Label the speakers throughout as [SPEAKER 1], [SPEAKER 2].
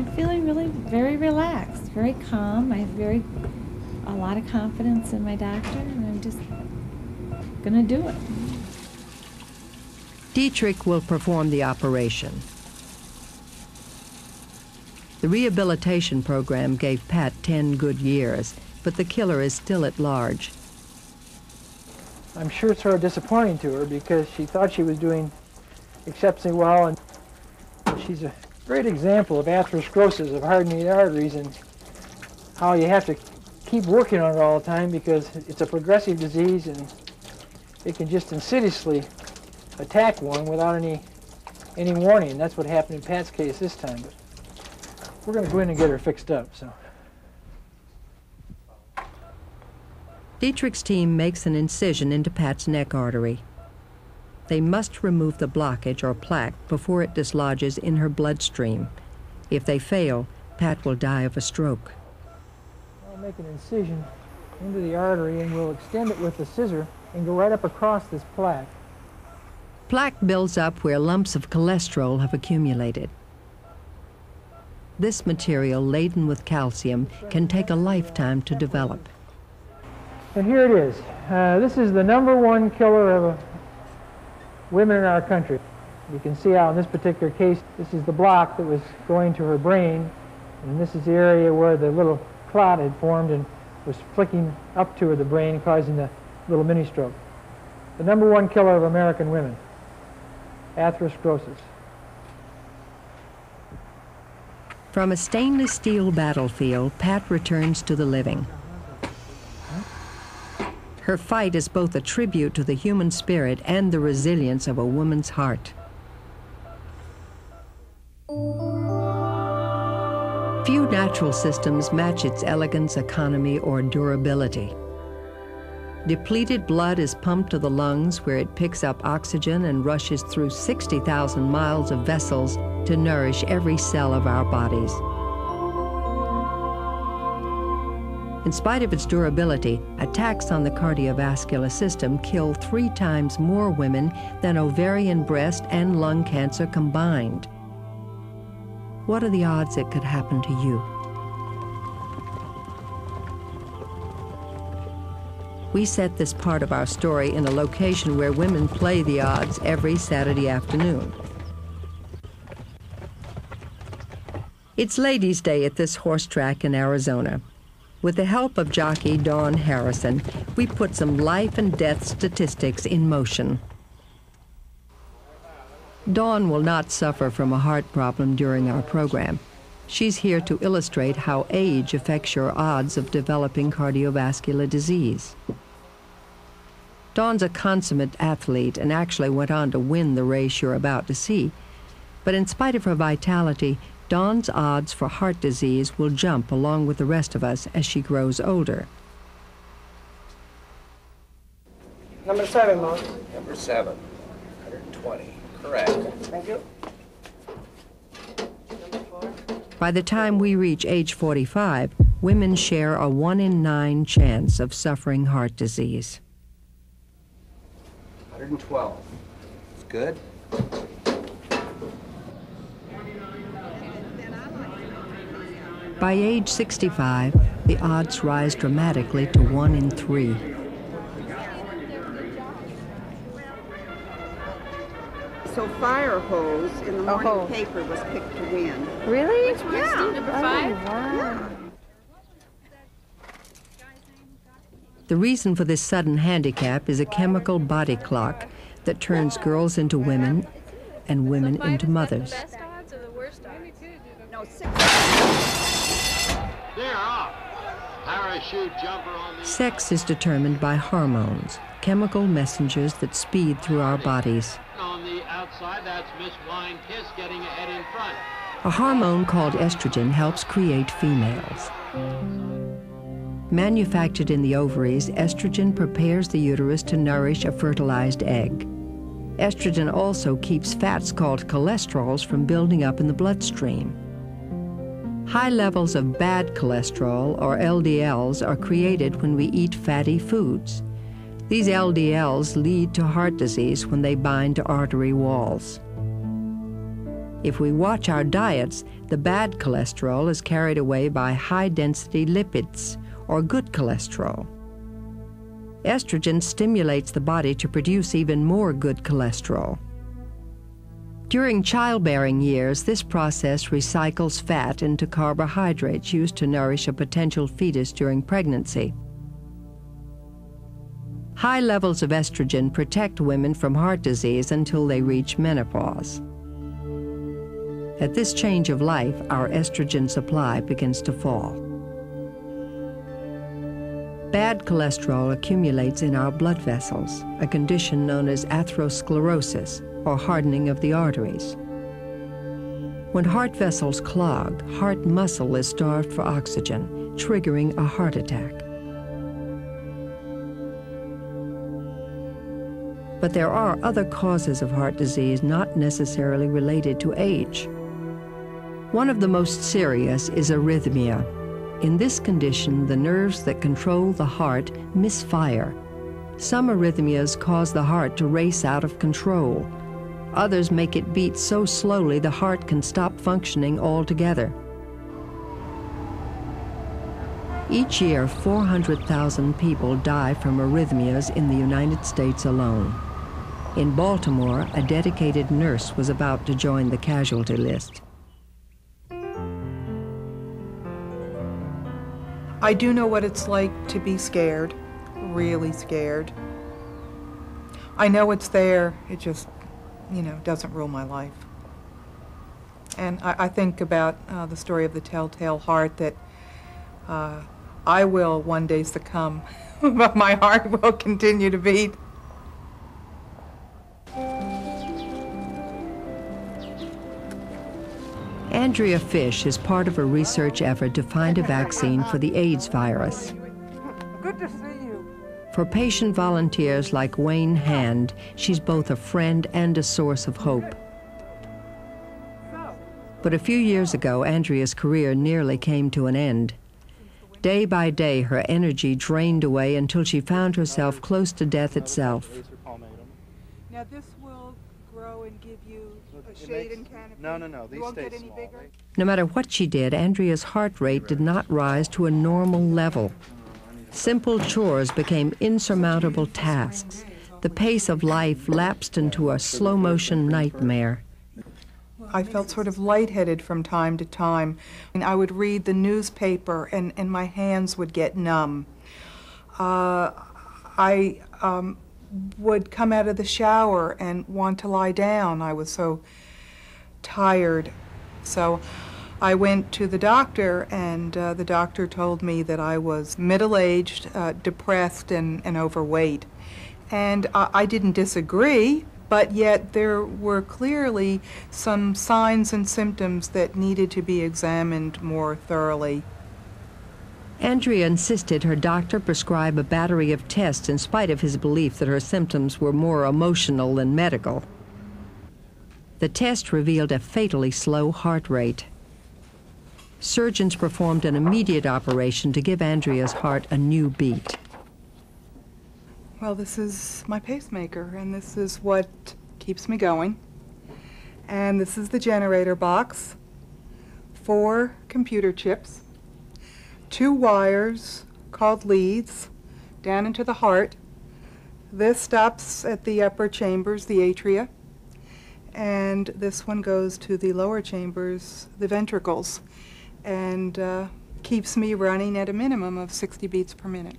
[SPEAKER 1] I'm feeling really very relaxed, very calm. I have a lot of confidence in my doctor, and I'm just gonna do it.
[SPEAKER 2] Diethrich will perform the operation. The rehabilitation program gave Pat 10 good years, but the killer is still at large.
[SPEAKER 3] I'm sure it's sort of disappointing to her because she thought she was doing exceptionally well, and she's a great example of atherosclerosis, of hardening the arteries, and how you have to keep working on it all the time because it's a progressive disease and it can just insidiously attack one without any warning. That's what happened in Pat's case this time. But we're going to go in and get her fixed up. So.
[SPEAKER 2] Dietrich's team makes an incision into Pat's neck artery. They must remove the blockage or plaque before it dislodges in her bloodstream. If they fail, Pat will die of a stroke.
[SPEAKER 3] I'll make an incision into the artery and we'll extend it with the scissor and go right up across this plaque.
[SPEAKER 2] Plaque builds up where lumps of cholesterol have accumulated. This material, laden with calcium, can take a lifetime to develop.
[SPEAKER 3] And here it is. This is the #1 killer of women in our country. You can see how in this particular case, this is the block that was going to her brain, and this is the area where the little clot had formed and was flicking up to the brain, causing the little mini-stroke. The #1 killer of American women, atherosclerosis.
[SPEAKER 2] From a stainless steel battlefield, Pat returns to the living. Her fight is both a tribute to the human spirit and the resilience of a woman's heart. Few natural systems match its elegance, economy, or durability. Depleted blood is pumped to the lungs where it picks up oxygen and rushes through 60,000 miles of vessels to nourish every cell of our bodies. In spite of its durability, attacks on the cardiovascular system kill 3 times more women than ovarian, breast, and lung cancer combined. What are the odds it could happen to you? We set this part of our story in a location where women play the odds every Saturday afternoon. It's Ladies' Day at this horse track in Arizona. With the help of jockey Dawn Harrison, we put some life and death statistics in motion. Dawn will not suffer from a heart problem during our program. She's here to illustrate how age affects your odds of developing cardiovascular disease. Dawn's a consummate athlete and actually went on to win the race you're about to see. But in spite of her vitality, Dawn's odds for heart disease will jump along with the rest of us as she grows older.
[SPEAKER 4] Number 7, Mom.
[SPEAKER 5] Number 7, 120. Correct.
[SPEAKER 4] Thank you. Number 4.
[SPEAKER 2] By the time we reach age 45, women share a 1 in 9 chance of suffering heart disease.
[SPEAKER 5] 112. It's good.
[SPEAKER 2] By age 65, the odds rise dramatically to 1 in 3.
[SPEAKER 6] So fire hose in the morning paper was picked to win.
[SPEAKER 1] Really?
[SPEAKER 6] Which one? Yeah.
[SPEAKER 7] Number 5?
[SPEAKER 6] Yeah.
[SPEAKER 2] The reason for this sudden handicap is a chemical body clock that turns girls into women and women into mothers.
[SPEAKER 7] Best odds or the worst odds?
[SPEAKER 6] No, 6.
[SPEAKER 8] They're off. Parachute jumper on the...
[SPEAKER 2] Sex is determined by hormones, chemical messengers that speed through our bodies.
[SPEAKER 8] On the outside, that's Miss Wine Kiss getting ahead in front.
[SPEAKER 2] A hormone called estrogen helps create females. Manufactured in the ovaries, estrogen prepares the uterus to nourish a fertilized egg. Estrogen also keeps fats called cholesterols from building up in the bloodstream. High levels of bad cholesterol, or LDLs, are created when we eat fatty foods. These LDLs lead to heart disease when they bind to artery walls. If we watch our diets, the bad cholesterol is carried away by high-density lipids, or good cholesterol. Estrogen stimulates the body to produce even more good cholesterol. During childbearing years, this process recycles fat into carbohydrates used to nourish a potential fetus during pregnancy. High levels of estrogen protect women from heart disease until they reach menopause. At this change of life, our estrogen supply begins to fall. Bad cholesterol accumulates in our blood vessels, a condition known as atherosclerosis, or hardening of the arteries. When heart vessels clog, heart muscle is starved for oxygen, triggering a heart attack. But there are other causes of heart disease not necessarily related to age. One of the most serious is arrhythmia. In this condition, the nerves that control the heart misfire. Some arrhythmias cause the heart to race out of control. Others make it beat so slowly the heart can stop functioning altogether. Each year, 400,000 people die from arrhythmias in the United States alone. In Baltimore, a dedicated nurse was about to join the casualty list.
[SPEAKER 7] I do know what it's like to be scared, really scared. I know it's there, it just, doesn't rule my life. And I think about the story of the telltale heart, that I will one day succumb, but my heart will continue to beat.
[SPEAKER 2] Andrea Fish is part of a research effort to find a vaccine for the AIDS virus.
[SPEAKER 7] Good to see you.
[SPEAKER 2] For patient volunteers like Wayne Hand, she's both a friend and a source of hope. But a few years ago, Andrea's career nearly came to an end. Day by day, her energy drained away until she found herself close to death itself.
[SPEAKER 7] Now this will grow and give you a shade and canopy.
[SPEAKER 9] No, these stay small.
[SPEAKER 2] No matter what she did, Andrea's heart rate did not rise to a normal level. Simple chores became insurmountable tasks. The pace of life lapsed into a slow-motion nightmare.
[SPEAKER 7] I felt sort of lightheaded from time to time. And I would read the newspaper and my hands would get numb. I would come out of the shower and want to lie down. I was so tired. So I went to the doctor, and the doctor told me that I was middle-aged, depressed, and overweight. And I didn't disagree, but yet there were clearly some signs and symptoms that needed to be examined more thoroughly.
[SPEAKER 2] Andrea insisted her doctor prescribe a battery of tests in spite of his belief that her symptoms were more emotional than medical. The test revealed a fatally slow heart rate. Surgeons performed an immediate operation to give Andrea's heart a new beat.
[SPEAKER 7] Well, this is my pacemaker, and this is what keeps me going. And this is the generator box, 4 computer chips, 2 wires called leads down into the heart. This stops at the upper chambers, the atria, and this one goes to the lower chambers, the ventricles, and keeps me running at a minimum of 60 beats per minute.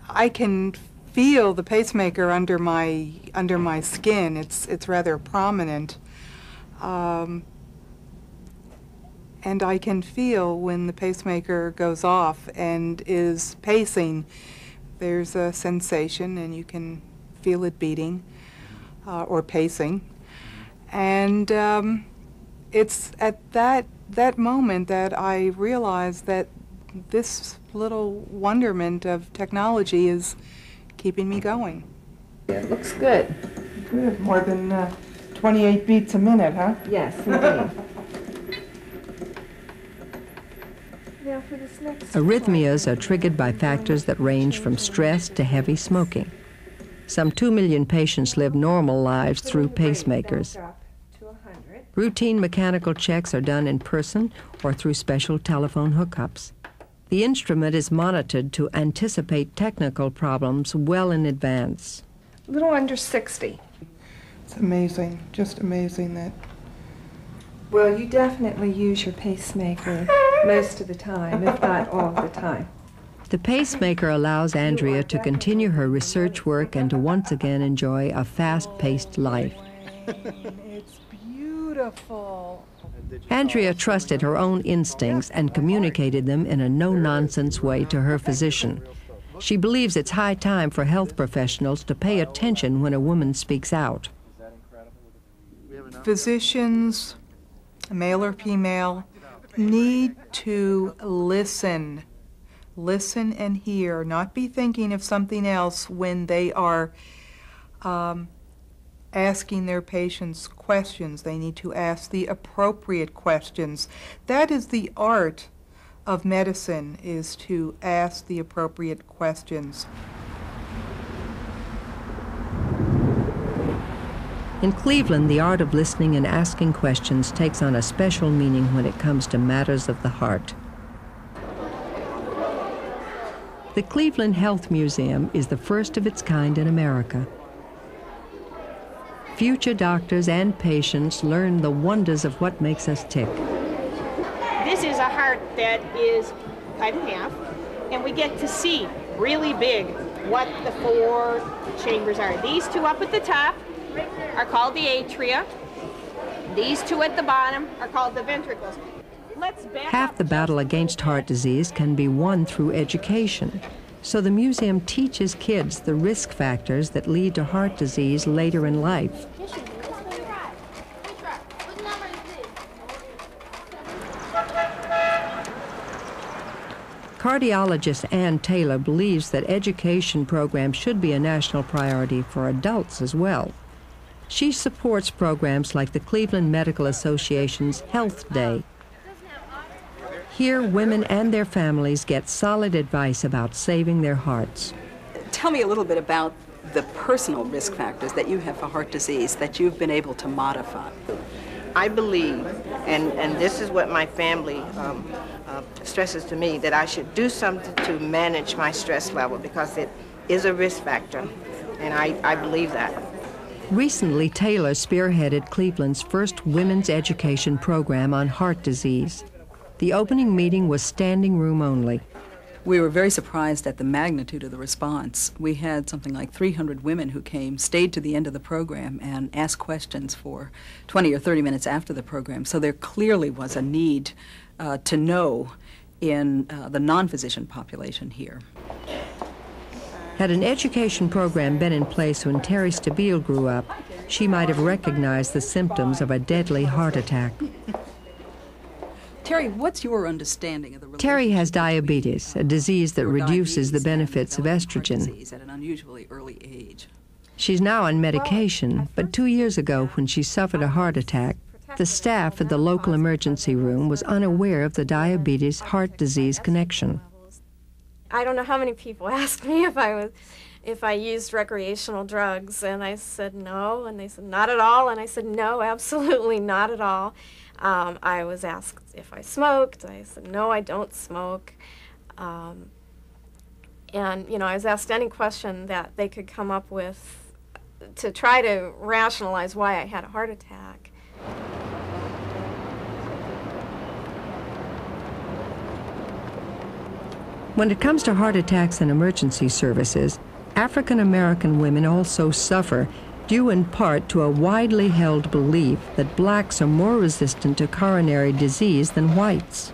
[SPEAKER 7] I can feel the pacemaker under my skin. It's rather prominent. And I can feel when the pacemaker goes off and is pacing. There's a sensation, and you can feel it beating or pacing. And it's at that moment that I realized that this little wonderment of technology is keeping me going.
[SPEAKER 1] It looks good.
[SPEAKER 7] Good. More than 28 beats a minute, huh?
[SPEAKER 1] Yes, indeed. Now for this next
[SPEAKER 2] Arrhythmias are triggered by factors that range from stress to heavy smoking. Some 2 million patients live normal lives through pacemakers.
[SPEAKER 1] Back up to 100.
[SPEAKER 2] Routine mechanical checks are done in person or through special telephone hookups. The instrument is monitored to anticipate technical problems well in advance.
[SPEAKER 9] A little under 60.
[SPEAKER 7] It's amazing, just amazing that.
[SPEAKER 9] Well, you definitely use your pacemaker most of the time, if not all the time.
[SPEAKER 2] The pacemaker allows Andrea to continue her research work and to once again enjoy a fast-paced life.
[SPEAKER 7] It's beautiful.
[SPEAKER 2] Andrea trusted her own instincts and communicated them in a no-nonsense way to her physician. She believes it's high time for health professionals to pay attention when a woman speaks out.
[SPEAKER 7] Physicians, male or female, need to listen. Listen and hear, not be thinking of something else when they are asking their patients questions. They need to ask the appropriate questions. That is the art of medicine, is to ask the appropriate questions.
[SPEAKER 2] In Cleveland, the art of listening and asking questions takes on a special meaning when it comes to matters of the heart. The Cleveland Health Museum is the first of its kind in America. Future doctors and patients learn the wonders of what makes us tick.
[SPEAKER 10] This is a heart that is cut in half, and we get to see really big what the 4 chambers are. These 2 up at the top are called the atria. These 2 at the bottom are called the ventricles.
[SPEAKER 2] Half the battle against heart disease can be won through education. So the museum teaches kids the risk factors that lead to heart disease later in life. Cardiologist Ann Taylor believes that education programs should be a national priority for adults as well. She supports programs like the Cleveland Medical Association's Health Day. Here, women and their families get solid advice about saving their hearts.
[SPEAKER 11] Tell me a little bit about the personal risk factors that you have for heart disease that you've been able to modify.
[SPEAKER 4] I believe, and this is what my family stresses to me, that I should do something to manage my stress level because it is a risk factor, and I believe that.
[SPEAKER 2] Recently, Taylor spearheaded Cleveland's first women's education program on heart disease. The opening meeting was standing room only.
[SPEAKER 11] We were very surprised at the magnitude of the response. We had something like 300 women who came, stayed to the end of the program, and asked questions for 20 or 30 minutes after the program. So there clearly was a need to know in the non-physician population here.
[SPEAKER 2] Had an education program been in place when Terry Stabile grew up, she might have recognized the symptoms of a deadly heart attack.
[SPEAKER 11] Terry, what's your understanding of the relationship?
[SPEAKER 2] Terry has diabetes, a disease that reduces the benefits of estrogen.
[SPEAKER 11] At an unusually early age.
[SPEAKER 2] She's now on medication, but 2 years ago, when she suffered a heart attack, the staff at the local emergency room was unaware of the diabetes-heart disease connection.
[SPEAKER 12] I don't know how many people asked me if I used recreational drugs, and I said no, and they said not at all, and I said no, absolutely not at all. I was asked if I smoked. I said no, I don't smoke. And you know, I was asked any question that they could come up with to try to rationalize why I had a heart attack.
[SPEAKER 2] When it comes to heart attacks and emergency services, African American women also suffer, due in part to a widely held belief that blacks are more resistant to coronary disease than whites.